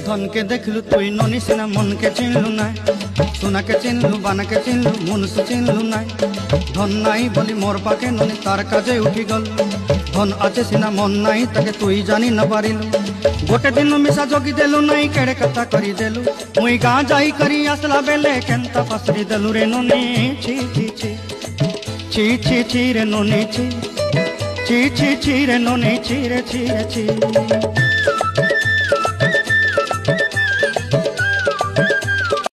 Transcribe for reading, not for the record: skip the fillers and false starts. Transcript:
ধনকে দেখলু তুই ননি সিনা মনকে চিনলু নাই, সোনাকে চিনলু বানাকে চিনলু মনুষ্য চিনলু নাই। ধন নাই বলি মোর পাকে ননি তার কাজে উঠি গল, ধন আছে সিনা মন নাই তাকে তুই জানি না পারিলু। গোটে দিন মিশা জগি দেলু নাই কেড়ে কথা করি দেলু, মুই গাঁ যাই করি আসলা বেলে কেনতা পাসরি দেলু রে ননি। ছি ছি ছি ছি ছি ছি রে ননি ছি ছি ছি ছি রে ননি ছি রে ছি রে ছি।